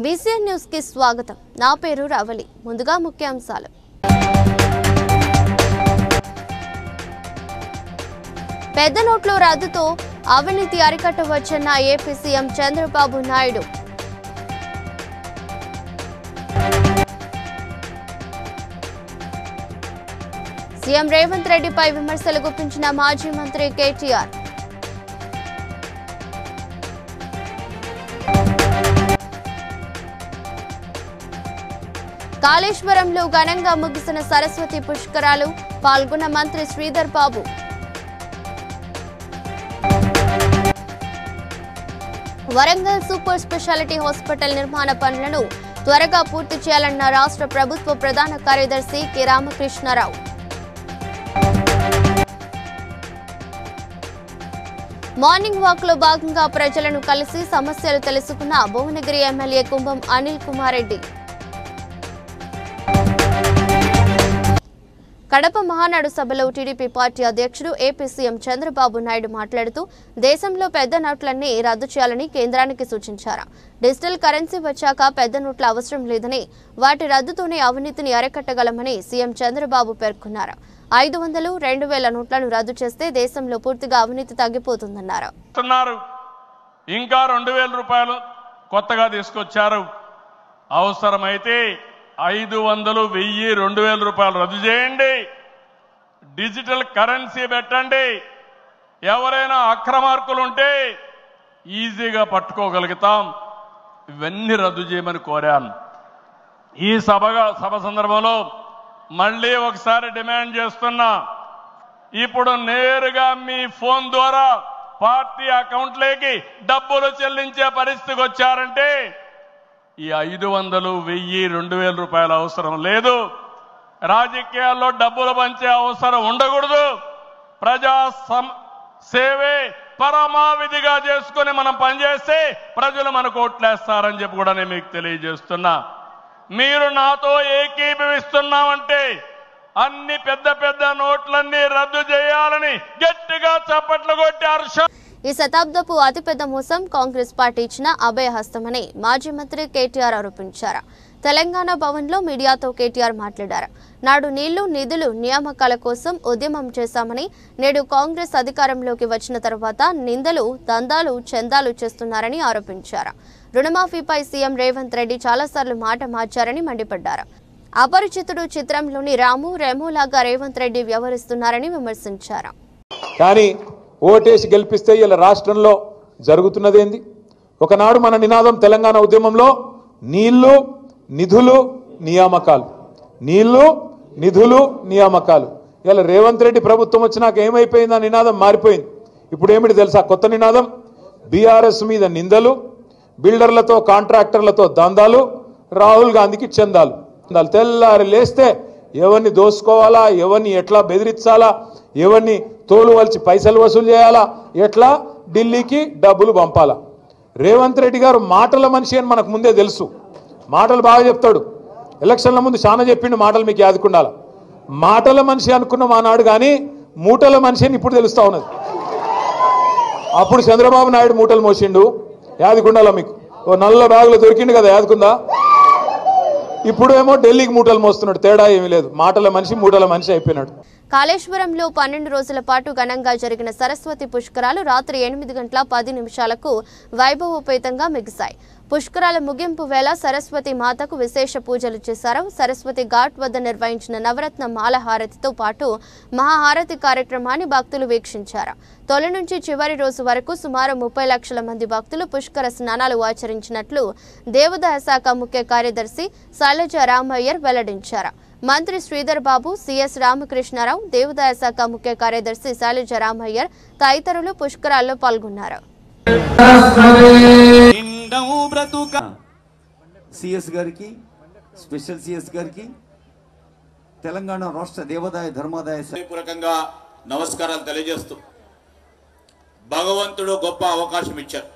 BCN news కి స్వాగతం. నా పేరు రవలి. ముందుగా ముఖ్యాంశాలు. పెద్ద నోట్ల రద్దుతో అవినీతి అరికట్టవచ్చన్న AP CM Chandrababu Naidu. CM Revanth రెడ్డిపై విమర్శలు గుప్పించిన మాజీ మంత్రి కేటీఆర్. కాళేశ్వరంలో ఘనంగా ముగిసిన సరస్వతి పుష్కరాలు, పాల్గొన్న మంత్రి Sridhar Babu. Warangal super speciality hospital నిర్మాణ పనులను త్వరగా పూర్తి చేయాలన్న రాష్ట్ర ప్రభుత్వ ప్రధాన కార్యదర్శి కె రామకృష్ణారావు. మార్నింగ్ వాక్ లో భాగంగా ప్రజలను కలిసి సమస్యలు తెలుసుకున్న భువనగిరి ఎమ్మెల్యే కుంభం అనిల్ కుమార్ రెడ్డి. కడప మహానాడు సభలో టీడీపీ పార్టీ అధ్యక్షుడు ఏపీ సీఎం చంద్రబాబు నాయుడు మాట్లాడుతూ దేశంలో పెద్ద నోట్లన్నీ రద్దు చేయాలని కేంద్రానికి సూచించారు. డిజిటల్ కరెన్సీ వచ్చాక పెద్ద నోట్ల అవసరం లేదని, వాటి రద్దుతోనే అవినీతిని అరికట్టగలమని సీఎం చంద్రబాబు పేర్కొన్నారు. 500, 2000 నోట్లను రద్దు చేస్తే దేశంలో పూర్తిగా అవినీతి తగ్గిపోతుందన్నారు. ఇంకా 2000 రూపాయలు కొత్తగా తీసుకొచ్చారు. అవసరమైతే 500, 1000, 2000 రూపాయలు రద్దు చేయండి. డిజిటల్ కరెన్సీ పెట్టండి. ఎవరైనా అక్రమార్కులు ఉంటే ఈజీగా పట్టుకోగలుగుతాం. ఇవన్నీ రద్దు చేయమని కోరాను. ఈ సభ సందర్భంలో మళ్ళీ ఒకసారి డిమాండ్ చేస్తున్నా. ఇప్పుడు నేరుగా మీ ఫోన్ ద్వారా పార్టీ అకౌంట్లోకి డబ్బులు చెల్లించే పరిస్థితికి వచ్చారంటే ఈ 500, 1000, 2000 రూపాయల అవసరం లేదు. రాజకీయాల్లో డబ్బులు పంచే అవసరం ఉండకూడదు. ప్రజా సేవే పరమావిధిగా చేసుకుని మనం పనిచేస్తే ప్రజలు మనకు ఓట్లేస్తారని చెప్పి కూడా నేను మీకు తెలియజేస్తున్నా. మీరు నాతో ఏకీభవిస్తున్నామంటే అన్ని పెద్ద నోట్లన్నీ రద్దు చేయాలని గట్టిగా చప్పట్లు కొట్టి హర్షం. ఈ శతాబ్దపు అతిపెద్ద మోసం కాంగ్రెస్ పార్టీ ఇచ్చిన అభయహస్తమని మాజీ మంత్రి కేటీఆర్ ఆరోపించారు. తెలంగాణ భవన్లో మీడియాతో కేటీఆర్ మాట్లాడారు. నాడు నీళ్లు, నిధులు, నియామకాల కోసం ఉద్యమం చేశామని, నేడు కాంగ్రెస్ అధికారంలోకి వచ్చిన తర్వాత నిందలు, దందాలు, చందాలు చేస్తున్నారని ఆరోపించారు. రుణమాఫీపై సీఎం రేవంత్ రెడ్డి చాలాసార్లు మాట మార్చారని మండిపడ్డారు. అపరిచితుడు చిత్రంలోని రాము, రెమోలాగా రేవంత్ రెడ్డి వ్యవహరిస్తున్నారని విమర్శించారు. ఓటేసి గెలిపిస్తే ఇలా రాష్ట్రంలో జరుగుతున్నదేంది? ఒకనాడు మన నినాదం తెలంగాణ ఉద్యమంలో నీళ్లు, నిధులు, నియామకాలు, నీళ్లు, నిధులు, నియామకాలు. ఇలా రేవంత్ రెడ్డి ప్రభుత్వం వచ్చినాక ఏమైపోయింది? ఆ నినాదం మారిపోయింది. ఇప్పుడు ఏమిటి తెలుసా కొత్త నినాదం? బీఆర్ఎస్ మీద నిందలు, బిల్డర్లతో కాంట్రాక్టర్లతో దందాలు, రాహుల్ గాంధీకి చందాలు. తెల్లారి లేస్తే ఎవరిని దోసుకోవాలా, ఎవరిని ఎట్లా బెదిరించాలా, ఎవరిని తోలు వలిచి పైసలు వసూలు చేయాలా, ఎట్లా ఢిల్లీకి డబ్బులు పంపాలా. రేవంత్ రెడ్డి గారు మాటల మనిషి అని మనకు ముందే తెలుసు. మాటలు బాగా చెప్తాడు. ఎలక్షన్ల ముందు చాలా చెప్పిండు మాటలు, మీకు యాదుకుండాల. మాటల మనిషి అనుకున్న మానాడు కానీ మూటల మనిషి అని ఇప్పుడు తెలుస్తా ఉన్నది. అప్పుడు చంద్రబాబు నాయుడు మూటలు మోసిండు, యాదుకుండాల మీకు. ఓ నల్ల బ్యాగులో దొరికిండు కదా, యాదుకుందా? ఇప్పుడు ఏమో ఢిల్లీకి మూటలు మోస్తున్నాడు. తేడా ఏమీ లేదు. మాటల మనిషి మూటల మనిషి అయిపోయినాడు. కాళేశ్వరంలో 12 రోజుల పాటు ఘనంగా జరిగిన సరస్వతి పుష్కరాలు రాత్రి 8:10 వైభవోపేతంగా ముగిశాయి. పుష్కరాల ముగింపు వేళ సరస్వతి మాతకు విశేష పూజలు చేశారు. సరస్వతి ఘాట్ వద్ద నిర్వహించిన నవరత్న మాల హారతితో పాటు మహాహారతి కార్యక్రమాన్ని భక్తులు వీక్షించారు. తొలి నుంచి చివరి రోజు వరకు సుమారు 30 లక్షల మంది భక్తులు పుష్కర స్నానాలు ఆచరించినట్లు దేవాదాయ శాఖ ముఖ్య కార్యదర్శి శైలజ రామయ్యర్ వెల్లడించారు. మంత్రి శ్రీధర్ బాబు, సిఎస్ రామకృష్ణారావు, దేవాదాయ శాఖ ముఖ్య కార్యదర్శి శైలజ రామయ్యర్ తదితరులు పుష్కరాల్లో పాల్గొన్నారు. సిఎస్ గారికి, స్పెషల్ సిఎస్ గారికి, తెలంగాణ రాష్ట్ర దేవాదాయ ధర్మాదాయ పూర్వకంగా నమస్కారాలు తెలియజేస్తూ భగవంతుడు గొప్ప అవకాశం ఇచ్చారు.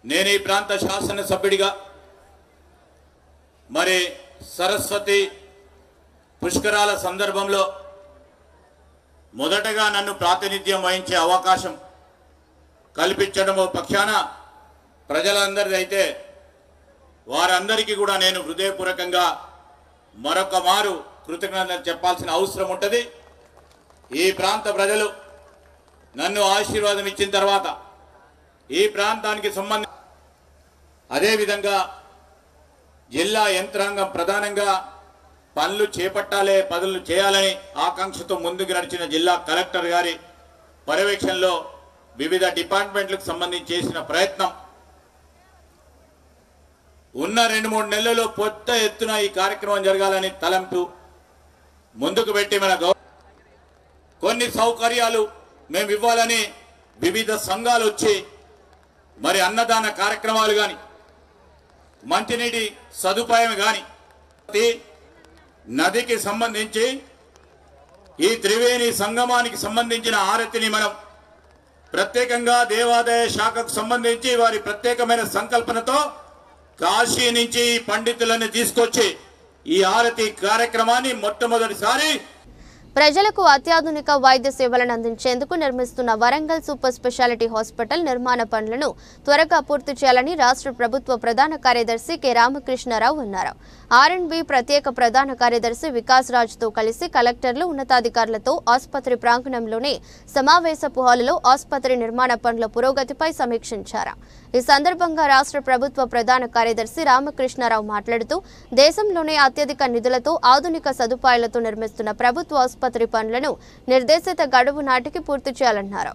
నేను ఈ ప్రాంత శాసనసభ్యుడిగా మరి సరస్వతి పుష్కరాల సందర్భంలో మొదటగా నన్ను ప్రాతినిధ్యం వహించే అవకాశం కల్పించడము పక్షాన ప్రజలందరిది అయితే వారందరికీ కూడా నేను హృదయపూర్వకంగా మరొక మారు కృతజ్ఞతలు చెప్పాల్సిన అవసరం ఉంటుంది. ఈ ప్రాంత ప్రజలు నన్ను ఆశీర్వాదం ఇచ్చిన తర్వాత ఈ ప్రాంతానికి సంబంధించి అదేవిధంగా జిల్లా యంత్రాంగం ప్రధానంగా పనులు చేపట్టాలే, పనులు చేయాలని ఆకాంక్షతో ముందుకు నడిచిన జిల్లా కలెక్టర్ గారి పర్యవేక్షణలో వివిధ డిపార్ట్మెంట్లకు సంబంధించి చేసిన ప్రయత్నం ఉన్న 2-3 నెలల్లో పెద్ద ఎత్తున ఈ కార్యక్రమం జరగాలని తలంపు ముందుకు పెట్టి మన కొన్ని సౌకర్యాలు మేము ఇవ్వాలని వివిధ సంఘాలు వచ్చి మరి అన్నదాన కార్యక్రమాలు కానీ మంచినీటి సదుపాయం కానీ నదికి సంబంధించి ఈ త్రివేణి సంగమానికి సంబంధించిన ఆరతిని మనం ప్రత్యేకంగా దేవాదాయ శాఖకు సంబంధించి వారి ప్రత్యేకమైన సంకల్పనతో కాశీ నుంచి పండితులను తీసుకొచ్చి ఈ ఆరతి కార్యక్రమాన్ని మొట్టమొదటిసారి ప్రజలకు అత్యాధునిక వైద్య సేవలను అందించేందుకు నిర్మిస్తున్న వరంగల్ సూపర్ స్పెషాలిటీ హాస్పిటల్ నిర్మాణ పనులను త్వరగా పూర్తి చేయాలని రాష్ట్ర ప్రభుత్వ ప్రధాన కార్యదర్శి కె రామకృష్ణారావు అన్నారు. ఆర్ఎండ్బి ప్రత్యేక ప్రధాన కార్యదర్శి వికాస్ రాజ్తో కలిసి కలెక్టర్లు ఉన్నతాధికారులతో ఆసుపత్రి ప్రాంగణంలోనే సమావేశపు హాలులో ఆసుపత్రి నిర్మాణ పనుల పురోగతిపై సమీక్షించారు. ఈ సందర్భంగా రాష్ట్ర ప్రభుత్వ ప్రధాన కార్యదర్శి రామకృష్ణారావు మాట్లాడుతూ దేశంలోనే అత్యధిక నిధులతో ఆధునిక సదుపాయాలతో నిర్మిస్తున్న ప్రభుత్వ ఆసుపత్రి పనులను నిర్దేశిత గడువు నాటికి పూర్తి చేయాలన్నారు.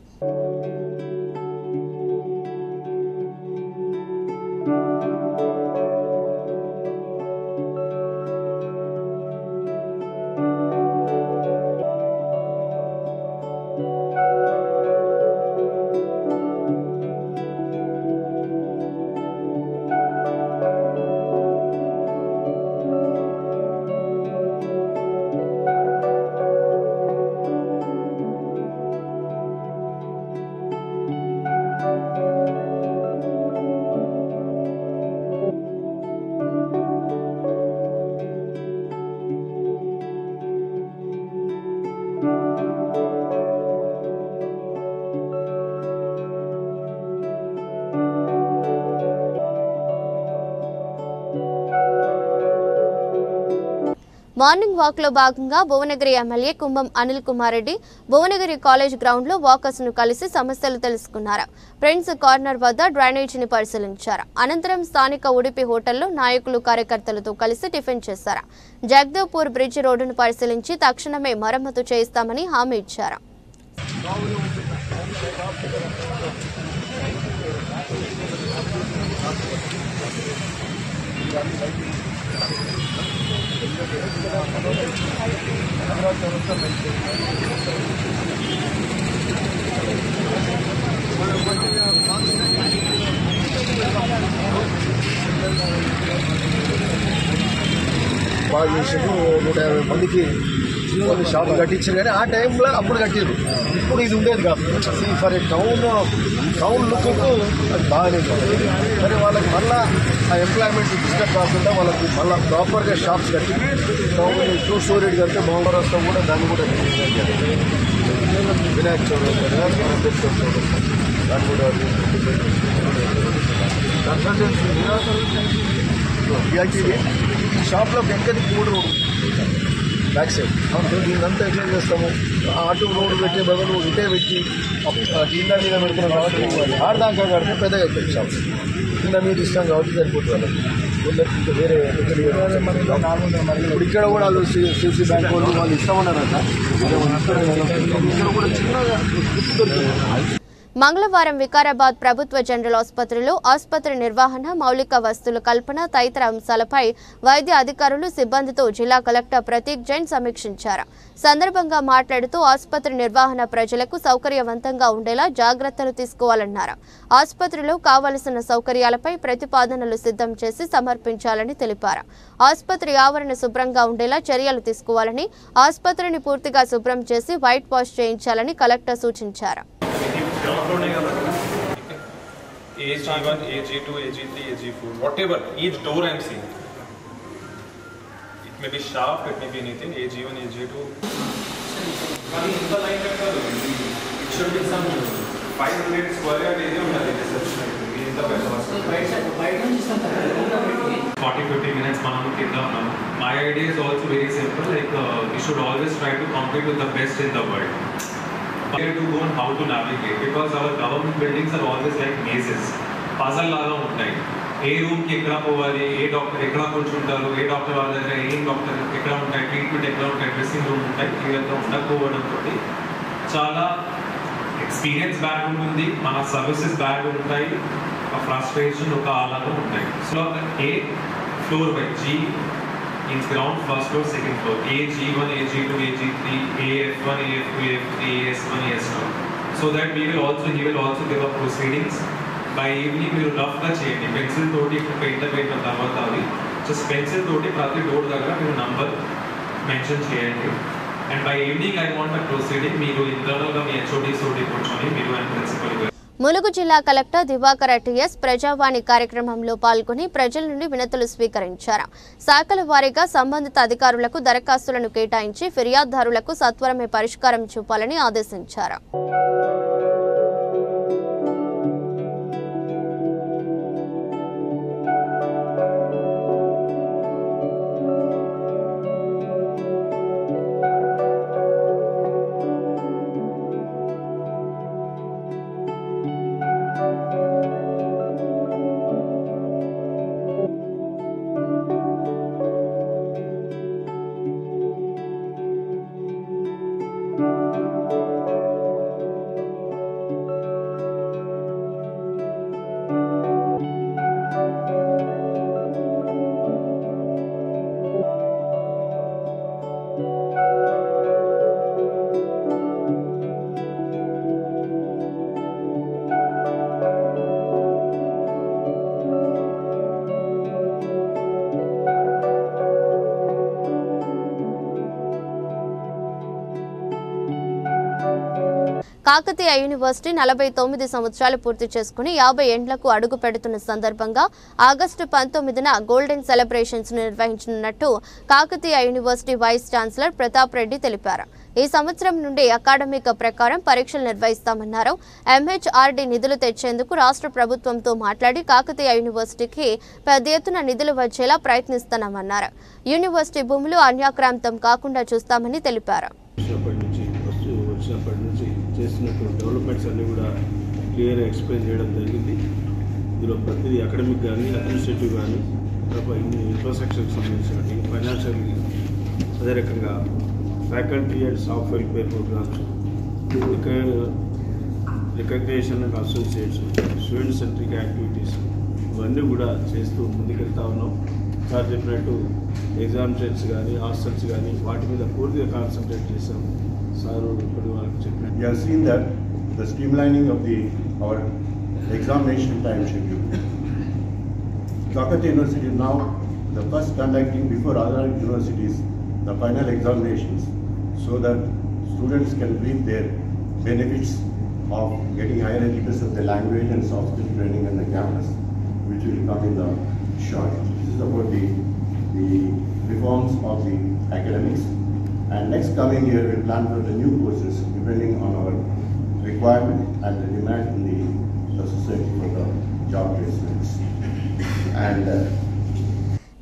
మార్నింగ్ వాక్ లో భాగంగా భువనగిరి ఎమ్మెల్యే కుంభం అనిల్ కుమార్ రెడ్డి భువనగిరి కాలేజ్ గ్రౌండ్ లో వాకర్స్ ను కలిసి సమస్యలు తెలుసుకున్నారు. ప్రిన్స్ కార్నర్ వద్ద డ్రైనేజీని పరిశీలించారు. అనంతరం స్థానిక ఉడిపి హోటల్లో నాయకులు కార్యకర్తలతో కలిసి టిఫిన్ చేశారు. జగదేవ్పూర్ బ్రిడ్జ్ రోడ్డును పరిశీలించి తక్షణమే మరమ్మతు చేయిస్తామని హామీ ఇచ్చారు. బాగా చేసారు. 150 మందికి కొన్ని షాపులు కట్టించారు. కానీ ఆ టైంలో అప్పుడు కట్టారు. ఇప్పుడు ఇది ఉండేది కాదు. ఫర్ ఏ టౌన్ లుక్కు అది బాగానే కాదు. కానీ వాళ్ళకి మళ్ళీ ఆ ఎంప్లాయ్మెంట్ డిస్టర్బ్ కాకుండా వాళ్ళకి మళ్ళీ ప్రాపర్గా షాప్స్ కట్టి టౌన్ 2 స్టోరీడ్ కడితే మహారాష్ట్ర కూడా దాన్ని కూడా వినాయక చౌరస్తా అంబేద్కర్ చౌరస్తా దాన్ని కూడా షాప్లో వెంకటి కూడా బ్యాక్ సైడ్ దీన్నంతా ఎట్లా చేస్తాము. అటు రోడ్డు పెట్టే బదులు ఇటే పెట్టి కింద మీద పెడుతున్నాం కాబట్టి ఆడదాకా కడితే పెద్దగా అవుతుంది షాప్. కింద మీద ఇష్టం కాబట్టి సరిపోతుంది. వాళ్ళకి వేరే ఇప్పుడు ఇక్కడ కూడా వాళ్ళు సిసి బ్యాంక్ వాళ్ళు వాళ్ళు ఇస్తామన్నారట. ఇక్కడ కూడా చిన్నగా దొరుకుతుంది. మంగళవారం వికారాబాద్ ప్రభుత్వ జనరల్ ఆసుపత్రిలో ఆసుపత్రి నిర్వహణ, మౌలిక వస్తువుల కల్పన తదితర అంశాలపై వైద్య అధికారులు సిబ్బందితో జిల్లా కలెక్టర్ ప్రతీక్ జైన్ సమీక్షించారు. సందర్భంగా మాట్లాడుతూ ఆసుపత్రి నిర్వహణ ప్రజలకు సౌకర్యవంతంగా ఉండేలా జాగ్రత్తలు తీసుకోవాలన్నారు. ఆసుపత్రిలో కావలసిన సౌకర్యాలపై ప్రతిపాదనలు సిద్ధం చేసి సమర్పించాలని తెలిపారు. ఆసుపత్రి ఆవరణ శుభ్రంగా ఉండేలా చర్యలు తీసుకోవాలని, ఆసుపత్రిని పూర్తిగా శుభ్రం చేసి వైట్ వాష్ చేయించాలని కలెక్టర్ సూచించారు. AG1, AG2, AG3, AG4, whatever, each door I am seeing. It may be sharp, it may be anything, AG1, AG2. It should be some 500 square yard area in the reception. 40-50 minutes మనము కింద ఉన్నాము. My idea is also very simple, like we should always try to compete with the best in the world. Where to go and how to navigate, because our government buildings are always like mazes, puzzle లాగా ఉంటాయి. ఏ రూమ్కి ఎక్కడ పోవాలి, ఏ doctor ఎక్కడ కూర్చుంటారు, ఏ doctor వాళ్ళ దగ్గర ఏం డాక్టర్ ఎక్కడ ఉంటాయి, ట్రీట్మెంట్ ఎక్కడ ఉంటాయి, డ్రెస్సింగ్ రూమ్ ఉంటాయి, ఇదంతా ఉండకపోవడంతో చాలా ఎక్స్పీరియన్స్ బ్యాడ్ ఉంటుంది, మన సర్వీసెస్ బ్యాడ్ ఉంటాయి, ఒక ఫ్రస్ట్రేషన్ ఒక అలాగా ఉంటాయి. So a floor by G means ground, first floor, second floor, A, G1, A, G2, A, G3, A, F1, A, F2, A, F3, A, S1, A, S2. So that he will also give up proceedings. By evening, we will rough the chain. Pencil toti paint tarvata avi. Just pencil toti prati door dagara మీరు number mention చేయండి. And by evening, I want a proceeding. మీరు internal గా మీ HOD తోటి కూర్చొని మీరు and principal Mulugu జిల్లా collector Diwakar TS ప్రజావాణి కార్యక్రమంలో పాల్గొని ప్రజల నుండి వినతులు స్వీకరించారు. శాఖల వారీగా సంబంధిత అధికారులకు దరఖాస్తులను కేటాయించి ఫిర్యాదుదారులకు సత్వరమే పరిష్కారం చూపాలని ఆదేశించారు. కాకతీయ యూనివర్సిటీ 49 సంవత్సరాలు పూర్తి చేసుకుని 50 ఏండ్లకు అడుగు పెడుతున్న సందర్భంగా ఆగస్టు 19న గోల్డెన్ సెలబ్రేషన్స్ నిర్వహించనున్నట్టు Kakatiya university vice chancellor Pratap Reddy తెలిపారు. ఈ సంవత్సరం నుండి అకాడమిక్ ప్రకారం పరీక్షలు నిర్వహిస్తామన్నారు. ఎంహెచ్ఆర్డీ నిధులు తెచ్చేందుకు రాష్ట్ర ప్రభుత్వంతో మాట్లాడి కాకతీయ యూనివర్సిటీకి పెద్ద ఎత్తున నిధులు వచ్చేలా ప్రయత్నిస్తామన్నారు. యూనివర్సిటీ భూములు అన్యాక్రాంతం కాకుండా చూస్తామని తెలిపారు. వచ్చినప్పటి నుంచి చేస్తున్నటువంటి డెవలప్మెంట్స్ అన్నీ కూడా క్లియర్గా ఎక్స్ప్లెయిన్ చేయడం జరిగింది. ఇందులో ప్రతిదీ అకాడమిక్ కానీ అడ్మినిస్ట్రేటివ్ కానీ ఇన్ఫ్రాస్ట్రక్చర్కి సంబంధించినటువంటి ఫైనాన్షియల్, అదే రకంగా faculty and staff welfare programmes, recognition and associates, student centric activities ఇవన్నీ కూడా చేస్తూ ముందుకెళ్తా ఉన్నాం. సార్ చెప్పినట్టు ఎగ్జామినేషన్స్ కానీ హాస్టల్స్ కానీ వాటి మీద పూర్తిగా కాన్సన్ట్రేట్ చేస్తాం. సార్ ఇప్పుడు వాళ్ళకి చెప్పినట్టు We have seen that the streamlining of our examination time schedule. Kakatiya University is now the first conducting before other universities the final examinations, so that students can reap their benefits of getting higher education of the language and soft skill training on the campus, which will come in the short. This is about the reforms of the academics. And next coming year, we plan for the new courses depending on our requirement and the demand in the society for the job placements. And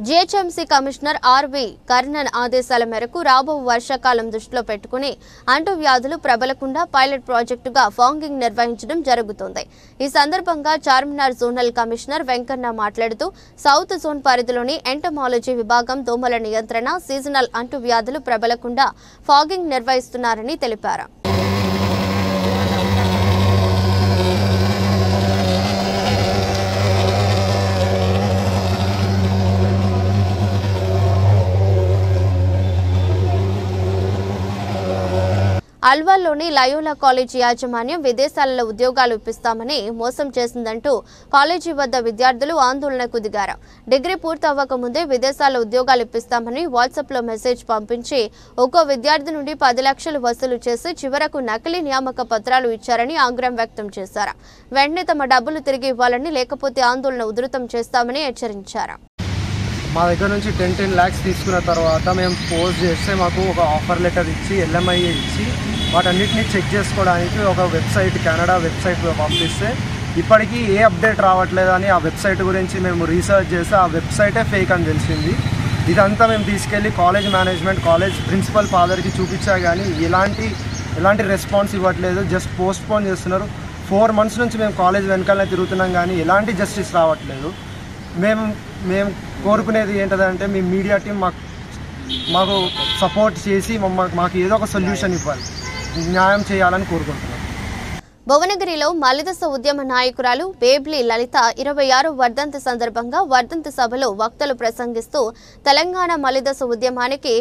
GHMC commissioner R V Karnan ఆదేశాల మేరకు రాబో వర్షాకాలం దృష్టిలో పెట్టుకుని అంటువ్యాధులు ప్రబలకుండా pilot ప్రాజెక్టుగా fogging నిర్వహించడం జరుగుతోంది. ఈ సందర్భంగా చార్మినార్ జోనల్ కమిషనర్ వెంకన్న మాట్లాడుతూ సౌత్ జోన్ పరిధిలోని ఎంటమాలజీ విభాగం దోమల నియంత్రణ, సీజనల్ అంటువ్యాధులు ప్రబలకుండా ఫాగింగ్ నిర్వహిస్తున్నారని తెలిపారు. అల్వాల్లోని లయోలా కాలేజీ యాజమాన్యం విదేశాలలో ఉద్యోగాలు ఇప్పిస్తామని మోసం చేసిందంటూ కాలేజీ వద్ద విద్యార్థులు ఆందోళనకు దిగారు. డిగ్రీ పూర్తవ్వక ముందే విదేశాల్లో ఉద్యోగాలు ఇప్పిస్తామని వాట్సాప్లో మెసేజ్ పంపించి ఒక్కో విద్యార్థి నుండి 10 లక్షలు వసూలు చేసి చివరకు నకిలీ నియామక పత్రాలు ఇచ్చారని ఆగ్రహం వ్యక్తం చేశారు. వెంటనే తమ డబ్బులు తిరిగి ఇవ్వాలని, లేకపోతే ఆందోళన ఉధృతం చేస్తామని హెచ్చరించారు. మా దగ్గర నుంచి 10 lakhs తీసుకున్న తర్వాత మేము పోస్ట్ చేస్తే మాకు ఒక ఆఫర్ లెటర్ ఇచ్చి LMI ఇచ్చి వాటన్నిటిని చెక్ చేసుకోవడానికి ఒక వెబ్సైట్, కెనడా వెబ్సైట్ పంపిస్తే ఇప్పటికీ ఏ అప్డేట్ రావట్లేదు అని ఆ వెబ్సైట్ గురించి మేము రీసెర్చ్ చేస్తే ఆ వెబ్సైటే ఫేక్ అని తెలిసింది. ఇదంతా మేము తీసుకెళ్ళి కాలేజ్ మేనేజ్మెంట్, కాలేజ్ ప్రిన్సిపల్ ఫాదర్కి చూపించా కానీ ఎలాంటి రెస్పాన్స్ ఇవ్వట్లేదు. జస్ట్ పోస్ట్పోన్ చేస్తున్నారు. 4 months నుంచి మేము కాలేజ్ వెనకాలనే తిరుగుతున్నాం కానీ ఎలాంటి జస్టిస్ రావట్లేదు. మేము కోరుకునేది ఏంటంటే మీ మీడియా టీం మాకు సపోర్ట్ చేసి మాకు ఏదో ఒక సొల్యూషన్ ఇవ్వాలి, న్యాయం చేయాలని కోరుకుంటున్నాం. భువనగిరిలో మలిదశ ఉద్యమ నాయకురాలు బేబ్లీ లలిత 26వ వర్ధంతి సందర్భంగా వర్ధంతి సభలో వక్తలు ప్రసంగిస్తూ తెలంగాణ మలిదశ ఉద్యమానికి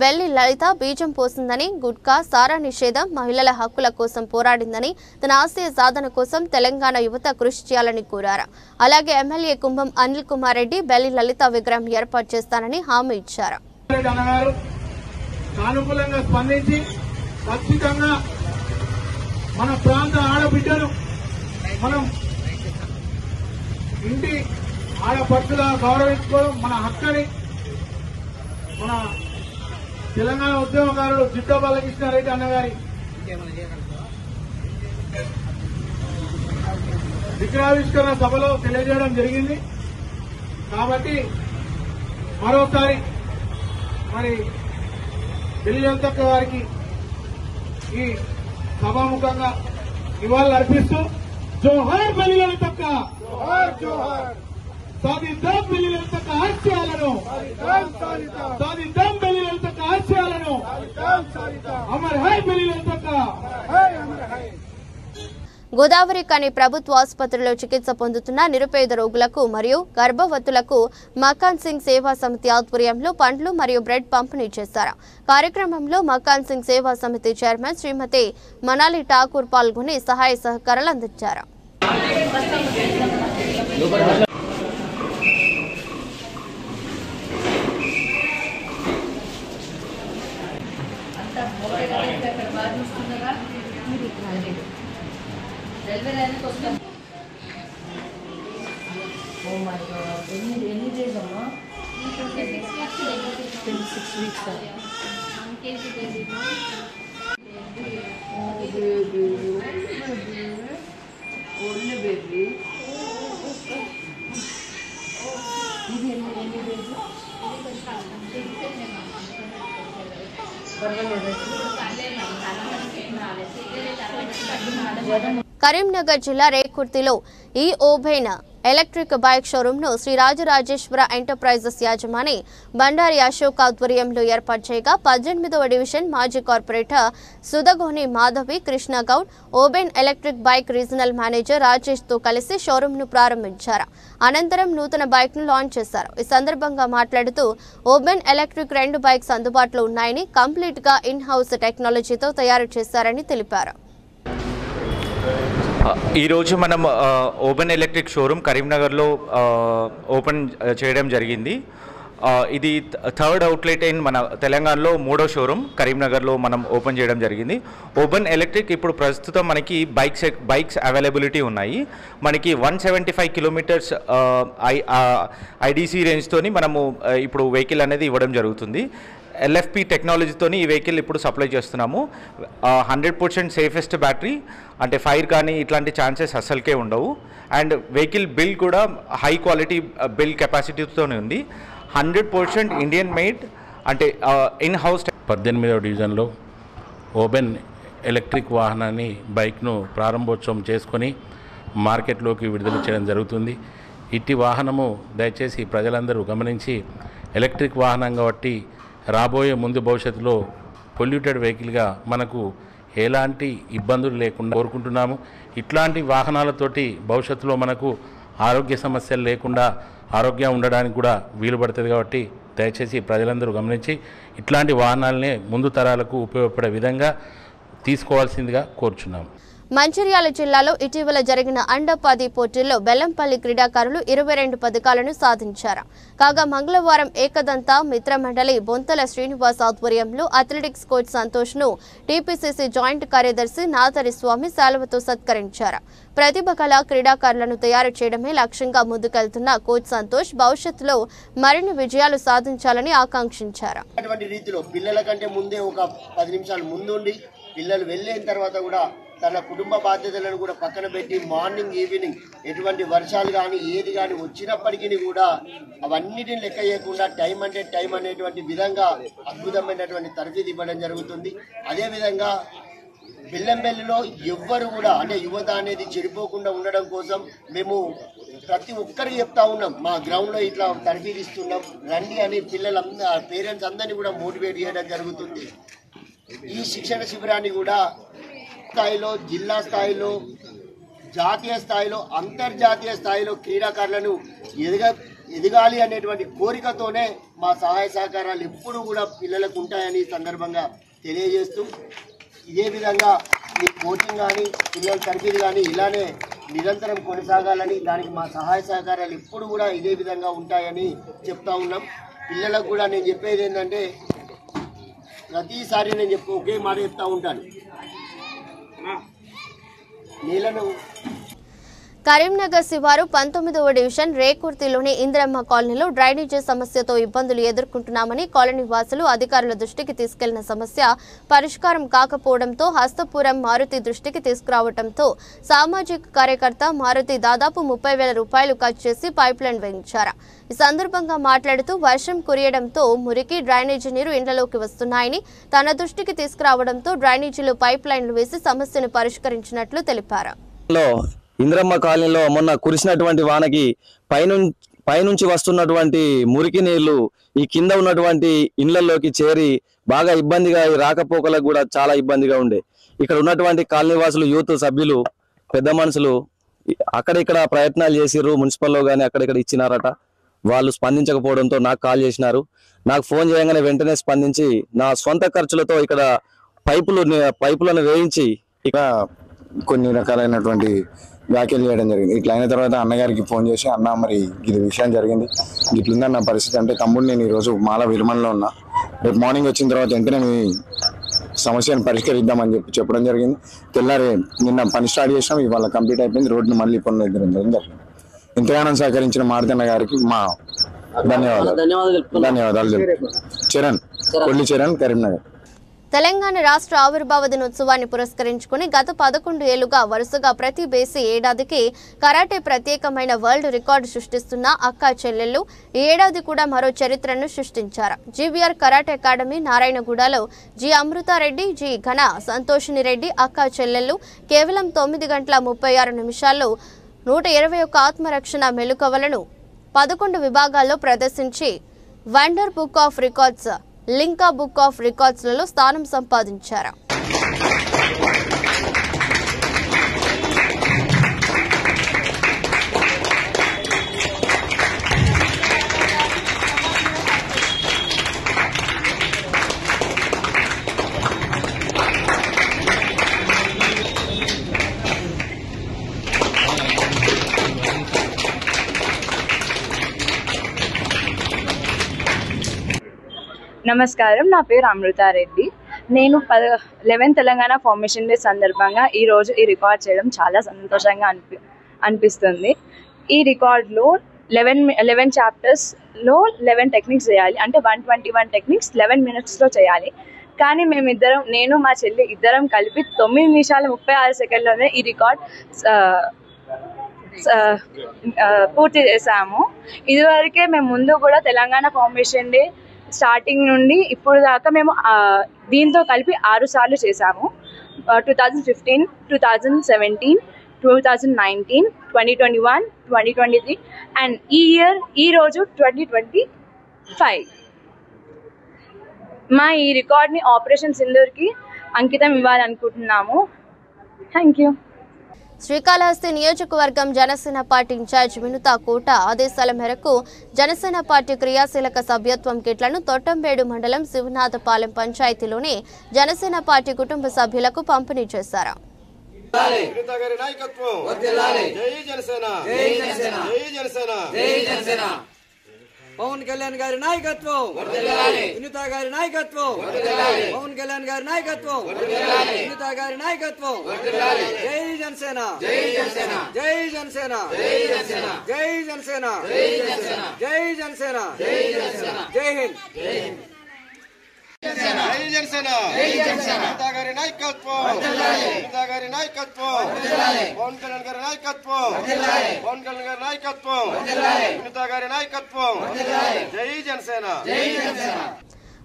బెల్లి లలిత బీజం పోసిందని, గుట్కా, సారా నిషేధం, మహిళల హక్కుల కోసం పోరాడిందని, తన ఆశయ సాధన కోసం తెలంగాణ యువత కృషి చేయాలని కోరారు. అలాగే ఎమ్మెల్యే కుంభం అనిల్ కుమార్ రెడ్డి బెల్లి లలిత విగ్రహం ఏర్పాటు చేస్తానని హామీ ఇచ్చారు. మన ప్రాంత ఆడబిడ్డను మనం ఇంటి ఆడపడుచులా గౌరవించుకోవడం మన హక్కని మన తెలంగాణ ఉద్యమకారుడు జిడ్డ బాలకృష్ణారెడ్డి అన్నగారి విగ్రహావిష్కరణ సభలో తెలియజేయడం జరిగింది. కాబట్టి మరోసారి మరి బెల్లి లలితక్క వారికి ఈ సభాముఖంగా నివాళులు అర్పిస్తూ జోహార్ బెల్లి లలితక్క, సాధిద్దాం బెల్లి లలితక్క ఆశయాలను, సాధిద్దాం బెల్లి లలితక్క ఆశయాలను, అమర్ హై బెల్లి లలితక్క. గోదావరి కని ప్రభుత్వ ఆసుపత్రిలో చికిత్స పొందుతున్న నిరుపేద రోగులకు మరియు గర్భవతులకు మకాన్ సింగ్ సేవా సమితి ఆధ్వర్యంలో పండ్లు మరియు బ్రెడ్ పంపిణీ చేశారు. కార్యక్రమంలో మకాన్ సింగ్ సేవా సమితి చైర్మన్ శ్రీమతి మనాలి ఠాకూర్ పాల్గొని సహాయ సహకారాలు అందించారు. Oh my God! Any days, Amma? 26 weeks. 1 kg baby. Oh baby, only baby. Any days? Karimnagar జిల్లా రేకుర్తిలో ఈ ఓబెన్ ఎలక్ట్రిక్ బైక్ షోరూంను శ్రీ రాజరాజేశ్వర ఎంటర్ప్రైజెస్ యాజమాని బండారి అశోక్ ఆధ్వర్యంలో ఏర్పాటు చేయగా 18వ డివిజన్ మాజీ corporator Sudagoni Madhavi Krishna Goud Oben electric bike regional manager Rajesh తో కలిసి షోరూంను ప్రారంభించారు. అనంతరం నూతన బైక్ ను లాంచ్ చేశారు. ఈ సందర్భంగా మాట్లాడుతూ ఓబెన్ ఎలక్ట్రిక్ 2 బైక్స్ అందుబాటులో ఉన్నాయని, కంప్లీట్ గా ఇన్ హౌస్ టెక్నాలజీతో తయారు చేశారని తెలిపారు. ఈరోజు మనం ఓపెన్ ఎలక్ట్రిక్ షోరూమ్ కరీంనగర్లో ఓపెన్ చేయడం జరిగింది. ఇది 3rd అవుట్లెట్ ఇన్ మన తెలంగాణలో 3వ షోరూమ్ కరీంనగర్లో మనం ఓపెన్ చేయడం జరిగింది. ఓపెన్ ఎలక్ట్రిక్ ఇప్పుడు ప్రస్తుతం మనకి బైక్స్ అవైలబిలిటీ ఉన్నాయి. మనకి 175 కిలోమీటర్స్ ఐడిసి రేంజ్తోని మనము ఇప్పుడు వెహికల్ అనేది ఇవ్వడం జరుగుతుంది. ఎల్ఎఫ్పి టెక్నాలజీతోని ఈ వెహికల్ ఇప్పుడు సప్లై చేస్తున్నాము. 100% సేఫెస్ట్ బ్యాటరీ, అంటే ఫైర్ కానీ ఇట్లాంటి ఛాన్సెస్ అస్సలకే ఉండవు. అండ్ వెహికల్ బిల్డ్ కూడా హై క్వాలిటీ బిల్డ్ కెపాసిటీతోనే ఉంది. 100% ఇండియన్ మేడ్, అంటే ఇన్ హౌస్. 18వ డివిజన్లో ఓబెన్ ఎలక్ట్రిక్ వాహనాన్ని బైక్ను ప్రారంభోత్సవం చేసుకొని మార్కెట్లోకి విడుదల చేయడం జరుగుతుంది. ఇట్టి వాహనము దయచేసి ప్రజలందరూ గమనించి ఎలక్ట్రిక్ వాహనం కాబట్టి రాబోయే ముందు భవిష్యత్తులో పొల్యూటెడ్ వెహికల్గా మనకు ఎలాంటి ఇబ్బందులు లేకుండా కోరుకుంటున్నాము. ఇట్లాంటి వాహనాలతోటి భవిష్యత్తులో మనకు ఆరోగ్య సమస్యలు లేకుండా ఆరోగ్యం ఉండడానికి కూడా వీలు పడుతుంది. కాబట్టి దయచేసి ప్రజలందరూ గమనించి ఇట్లాంటి వాహనాలనే ముందు తరాలకు ఉపయోగపడే విధంగా తీసుకోవాల్సిందిగా కోరుచున్నాము. మంచిర్యాల జిల్లాలో ఇటీవల జరిగిన అండర్-10 పోటీల్లో బెల్లంపల్లి క్రీడాకారులు 22 పథకాలను సాధించారు. కాగా మంగళవారం ఏకదంత మిత్రమండలి బొంతల శ్రీనివాస్ ఆధ్వర్యంలో అథ్లెటిక్స్ కోచ్ సంతోష్ ను టీపీసీసీ జాయింట్ కార్యదర్శి నాథరి స్వామి శాలువతో సత్కరించారు. ప్రతిభ గల క్రీడాకారులను తయారు చేయడమే లక్ష్యంగా ముందుకెళ్తున్న కోచ్ సంతోష్ భవిష్యత్తులో మరిన్ని విజయాలు సాధించాలని ఆకాంక్షించారు. పిల్లల కంటే ముందే ఒక 10 నిమిషాలు ముందుండి పిల్లలు వెళ్ళిన తర్వాత కూడా తన కుటుంబ బాధ్యతలను కూడా పక్కన పెట్టి మార్నింగ్ ఈవినింగ్ ఎటువంటి వర్షాలు కానీ ఏది కానీ వచ్చినప్పటికీ కూడా అవన్నిటిని లెక్క చేయకుండా టైం అంటే టైం అనేటువంటి విధంగా అద్భుతమైనటువంటి తరఫీదు ఇవ్వడం జరుగుతుంది. అదేవిధంగా బెల్లంపల్లిలో ఎవ్వరు కూడా అంటే యువత అనేది చెడిపోకుండా ఉండడం కోసం మేము ప్రతి ఒక్కరికి చెప్తా ఉన్నాం, మా గ్రౌండ్లో ఇట్లా తరఫీదు ఇస్తున్నాం రండి అని పిల్లలందరూ పేరెంట్స్ అందరినీ కూడా మోటివేట్ చేయడం జరుగుతుంది. ఈ శిక్షణ శిబిరాన్ని కూడా స్థాయిలో, జిల్లా స్థాయిలో, జాతీయ స్థాయిలో, అంతర్జాతీయ స్థాయిలో క్రీడాకారులను ఎదగాలి అనేటువంటి కోరికతోనే మా సహాయ సహకారాలు ఎప్పుడు కూడా పిల్లలకు ఉంటాయని సందర్భంగా తెలియజేస్తూ, ఇదే విధంగా మీ కోచింగ్ కానీ పిల్లల తరఫీదు కానీ ఇలానే నిరంతరం కొనసాగాలని, దానికి మా సహాయ సహకారాలు ఎప్పుడు కూడా ఇదే విధంగా ఉంటాయని చెప్తా ఉన్నాం. పిల్లలకు కూడా నేను చెప్పేది ఏంటంటే, ప్రతిసారి నేను ఒకే మాట చెప్తా ఉంటాను, నీళ్ళను కరీంనగర్ శివారు 19వ డివిజన్ రేకుర్తిలోని ఇంద్రమ్మ కాలనీలో డ్రైనేజీ సమస్యతో ఇబ్బందులు ఎదుర్కొంటున్నామని కాలనీ వాసులు అధికారుల దృష్టికి తీసుకెళ్లిన సమస్య పరిష్కారం కాకపోవడంతో హస్తపురం మారుతి దృష్టికి తీసుకురావడంతో సామాజిక కార్యకర్త మారుతి దాదాపు 30,000 రూపాయలు ఖర్చు చేసి పైప్ లైన్ వేయించారు. ఈ సందర్భంగా మాట్లాడుతూ వర్షం కురియడంతో మురికి డ్రైనేజీ నీరు ఇండ్లలోకి వస్తున్నాయని తన దృష్టికి తీసుకురావడంతో డ్రైనేజీలో పైప్ లైన్లు వేసి సమస్యను పరిష్కరించినట్లు తెలిపారు. ఇంద్రమ్మ కాలనీలో మొన్న కురిసినటువంటి వానకి పైనుంచి వస్తున్నటువంటి మురికి నీళ్లు ఈ కింద ఉన్నటువంటి ఇండ్లలోకి చేరి బాగా ఇబ్బందిగా, రాకపోకలకు కూడా చాలా ఇబ్బందిగా ఉండే. ఇక్కడ ఉన్నటువంటి కాలనీ వాసులు, యూత్ సభ్యులు, పెద్ద మనుషులు అక్కడిక్కడ ప్రయత్నాలు చేసిర్రు, మున్సిపల్లో కానీ అక్కడిక్కడ ఇచ్చినారట. వాళ్ళు స్పందించకపోవడంతో నాకు కాల్ చేసినారు. నాకు ఫోన్ చేయగానే వెంటనే స్పందించి నా సొంత ఖర్చులతో ఇక్కడ పైపులను వేయించి ఇక కొన్ని రకాలైనటువంటి వ్యాఖ్యలు చేయడం జరిగింది. ఇట్లా అయిన తర్వాత అన్నగారికి ఫోన్ చేసి, అన్న మరి ఇది విషయం జరిగింది, ఇట్లుందని నా పరిస్థితి అంటే, తమ్ముడు నేను ఈరోజు మాల విలుమల్లో ఉన్నా, రేపు మార్నింగ్ వచ్చిన తర్వాత వెంటనే మీ సమస్యను పరిష్కరిద్దామని చెప్పడం జరిగింది. తెల్లారి నిన్న పని స్టార్ట్ చేసినాం, ఇవాళ కంప్లీట్ అయిపోయింది. రోడ్డును మళ్ళీ పునరుద్ధరించడం జరిగింది. ఇంతగానో సహకరించిన మారుతన్న గారికి మా ధన్యవాదాలు చరణ్, కొల్లి చరణ్, కరీంనగర్. తెలంగాణ రాష్ట్ర ఆవిర్భావ దినోత్సవాన్ని పురస్కరించుకుని గత 11 ఏళ్లుగా వరుసగా ప్రతి బేసి ఏడాదికి కరాటే ప్రత్యేకమైన వరల్డ్ రికార్డు సృష్టిస్తున్న అక్కా చెల్లెళ్లు ఈ ఏడాది కూడా మరో చరిత్రను సృష్టించారు. జీవీఆర్ కరాటే అకాడమీ నారాయణగూడలో జి అమృతారెడ్డి, జి ఘన సంతోషిని రెడ్డి అక్కా చెల్లెళ్లు కేవలం 9 గంటల 36 నిమిషాల్లో 121 ఆత్మరక్షణ మెళుకువలను 11 విభాగాల్లో ప్రదర్శించి Wonder Book of Records, Limca book of రికార్డ్స్లలో స్థానం సంపాదించారు. నమస్కారం, నా పేరు అమృతారెడ్డి. నేను 11 తెలంగాణ ఫార్మేషన్ డే సందర్భంగా ఈరోజు ఈ రికార్డ్ చేయడం చాలా సంతోషంగా అనిపిస్తుంది. ఈ రికార్డులో 11 చాప్టర్స్లో 11 టెక్నిక్స్ చేయాలి, అంటే 121 టెక్నిక్స్ 11 మినిట్స్లో చేయాలి. కానీ మేమిద్దరం, నేను మా చెల్లి ఇద్దరం కలిపి 9 నిమిషాల 36 సెకండ్లోనే ఈ రికార్డ్ పూర్తి చేసాము. ఇదివరకే మేము ముందు కూడా తెలంగాణ ఫార్మేషన్ డే స్టార్టింగ్ నుండి ఇప్పుడు దాకా మేము దీంతో కలిపి 6 సార్లు చేసాము. 2015, 2017, 2019, 2021, 2023 అండ్ ఈరోజు 2025. మా ఈ రికార్డ్ని ఆపరేషన్ సింధూర్కి అంకితం ఇవ్వాలనుకుంటున్నాము. Thank you. శ్రీకాళహస్తి నియోజకవర్గం జనసేన పార్టీ ఇన్ఛార్జ్ వినుతా కోట ఆదేశాల మేరకు జనసేన పార్టీ క్రియాశీలక సభ్యత్వం కిట్లను తొట్టంబేడు మండలం శివనాథపాలెం పంచాయతీలోని జనసేన పార్టీ కుటుంబ సభ్యులకు పంపిణీ చేశారు. పవన్ కళ్యాణ్ గారి నాయకత్వం, వినుతా గారి నాయకత్వం, పవన్ కళ్యాణ్ గారి నాయకత్వం, వినుతా గారి నాయకత్వం. జై జనసేన, జై జనసేన, జై జనసేన, జై జనసేన, జై జనసేన, జై జనసేన, జై జనసేన, జై హింద్. గారి నాయకత్వం గారి నాయకత్వం పవన్ కళ్యాణ్ గారి నాయకత్వం పవన్ కళ్యాణ్ గారి నాయకత్వం గారి నాయకత్వం జై జనసేన.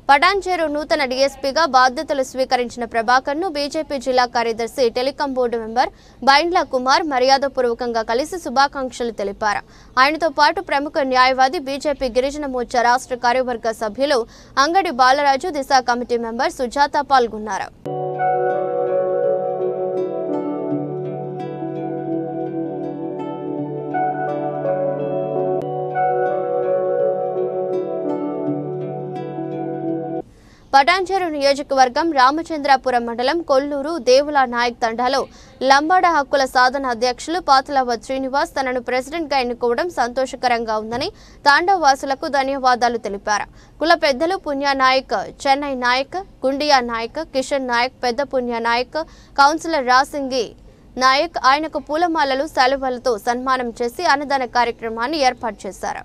పటాన్చేరు నూతన డీఎస్పీగా బాధ్యతలు స్వీకరించిన ప్రభాకర్ ను బీజేపీ జిల్లా కార్యదర్శి telecom board member Baindla Kumar మర్యాదపూర్వకంగా కలిసి శుభాకాంక్షలు తెలిపారు. ఆయనతో పాటు ప్రముఖ న్యాయవాది బీజేపీ గిరిజన మోర్చా రాష్ట్ర కార్యవర్గ సభ్యులు అంగడి బాలరాజు, దిశ కమిటీ మెంబర్ సుజాత పాల్గొన్నారు. పటాన్చేరు నియోజకవర్గం రామచంద్రాపురం మండలం కొల్లూరు దేవుల నాయక్ తండాలో లంబాడ హక్కుల సాధన అధ్యక్షులు పాతలవత్ శ్రీనివాస్ తనను ప్రెసిడెంట్గా ఎన్నుకోవడం సంతోషకరంగా ఉందని తాండా వాసులకు ధన్యవాదాలు తెలిపారు. కుల పెద్దలు పుణ్య నాయక్, చెన్నై నాయక్, గుండియా నాయక్, కిషన్ నాయక్, పెద్ద పుణ్య నాయక్, కౌన్సిలర్ రాసింగి నాయక్ ఆయనకు పూలమాలలు, శాలువాలతో సన్మానం చేసి అన్నదాన కార్యక్రమాన్ని ఏర్పాటు చేశారు.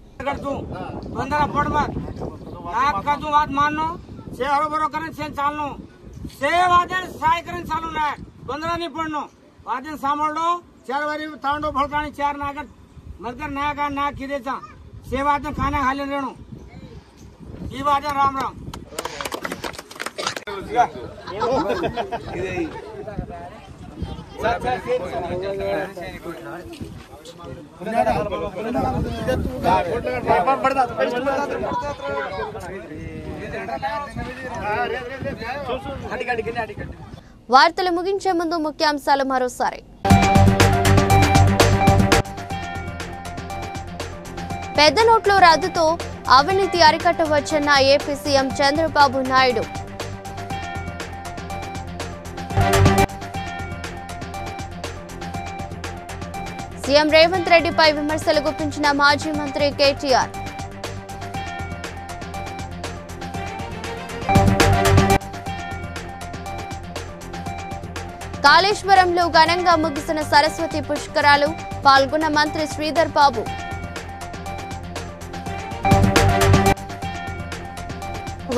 राम राम వార్తలు ముగించే ముందు ముఖ్యాంశాలు మరోసారి. పెద్ద నోట్ల రద్దుతో అవినీతి అరికట్టవచ్చన్న AP CM Chandrababu Naidu. CM Revanth రెడ్డిపై విమర్శలు గుప్పించిన మాజీ మంత్రి కేటీఆర్. కాళేశ్వరంలో ఘనంగా ముగిసిన సరస్వతి పుష్కరాలు, పాల్గొన్న మంత్రి Sridhar Babu.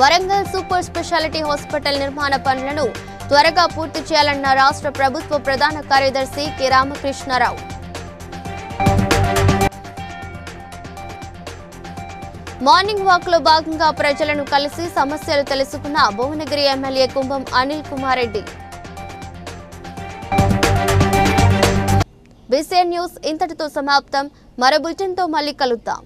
Warangal super speciality hospital నిర్మాణ పనులను త్వరగా పూర్తి చేయాలన్న రాష్ట్ర ప్రభుత్వ ప్రధాన కార్యదర్శి కె రామకృష్ణారావు. మార్నింగ్ వాక్ లో భాగంగా ప్రజలను కలిసి సమస్యలు తెలుసుకున్న భువనగిరి ఎమ్మెల్యే కుంభం అనిల్ కుమార్ రెడ్డి. బీసీఎన్ న్యూస్ ఇంతటితో సమాప్తం. మరో బులెటిన్తో మళ్ళీ కలుద్దాం.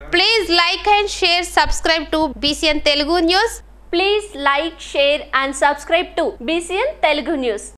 Please like and share, subscribe to BCN Telugu News. Please like, share and subscribe to BCN Telugu News.